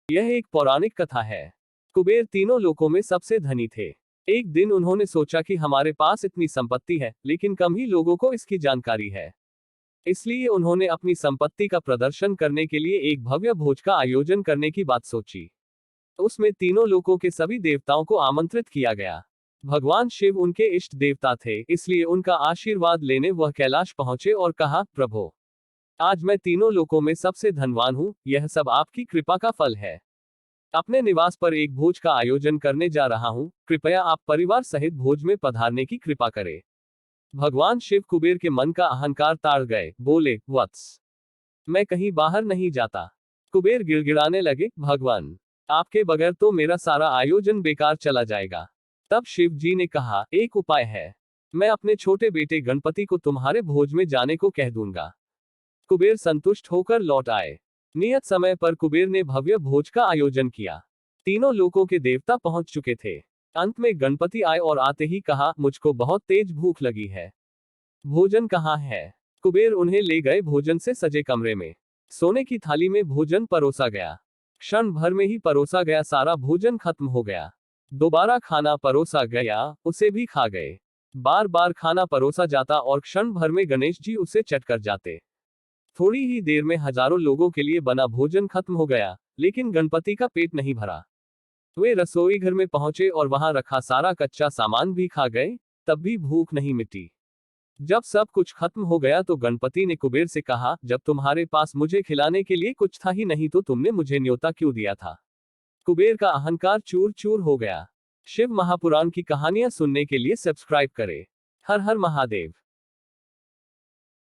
यह एक पौराणिक कथा है। कुबेर तीनों लोकों में सबसे धनी थे। एक दिन उन्होंने सोचा कि हमारे पास इतनी संपत्ति है, लेकिन कम ही लोगों को इसकी जानकारी है। इसलिए उन्होंने अपनी संपत्ति का प्रदर्शन करने के लिए एक भव्य भोज का आयोजन करने की बात सोची। उसमें तीनों लोकों के सभी देवताओं को आमंत्रित किया गया। भगवान शिव उनके इष्ट देवता थे, इसलिए उनका आशीर्वाद लेने वह कैलाश पहुंचे और कहा, प्रभु, आज मैं तीनों लोकों में सबसे धनवान हूं, यह सब आपकी कृपा का फल है। अपने निवास पर एक भोज का आयोजन करने जा रहा हूं, कृपया आप परिवार सहित भोज में पधारने की कृपा करें। भगवान शिव कुबेर के मन का अहंकार ताड़ गए, बोले, वत्स, मैं कहीं बाहर नहीं जाता। कुबेर गिड़गिड़ाने लगे, भगवान, आपके बगैर तो मेरा सारा आयोजन बेकार चला जाएगा। तब शिव जी ने कहा, एक उपाय है। मैं अपने छोटे बेटे गणपति को तुम्हारे भोज में जाने को कह दूंगा। कुबेर संतुष्ट होकर लौट आए। नियत समय पर कुबेर ने भव्य भोज का आयोजन किया। तीनों लोकों के देवता पहुंच चुके थे। अंत में गणपति आए और आते ही कहा, मुझको बहुत तेज भूख लगी है। भोजन कहाँ है? कुबेर उन्हें ले गए भोजन से सजे कमरे में। सोने की थाली में भोजन परोसा गया। क्षण भर में ही परोसा गया सारा भोजन खत्म हो गया। दोबारा खाना परोसा गया, उसे भी खा गए। बार बार खाना परोसा जाता और क्षण भर में गणेश जी उसे चट कर जाते। थोड़ी ही देर में हजारों लोगों के लिए बना भोजन खत्म हो गया, लेकिन गणपति का पेट नहीं भरा। वे रसोई घर में पहुंचे और वहां रखा सारा कच्चा सामान भी खा गए, तब भी भूख नहीं मिटी। जब सब कुछ खत्म हो गया तो गणपति ने कुबेर से कहा, जब तुम्हारे पास मुझे खिलाने के लिए कुछ था ही नहीं तो तुमने मुझे न्योता क्यों दिया था? कुबेर का अहंकार चूर चूर हो गया। शिव महापुराण की कहानियां सुनने के लिए सब्सक्राइब करें। हर हर महादेव।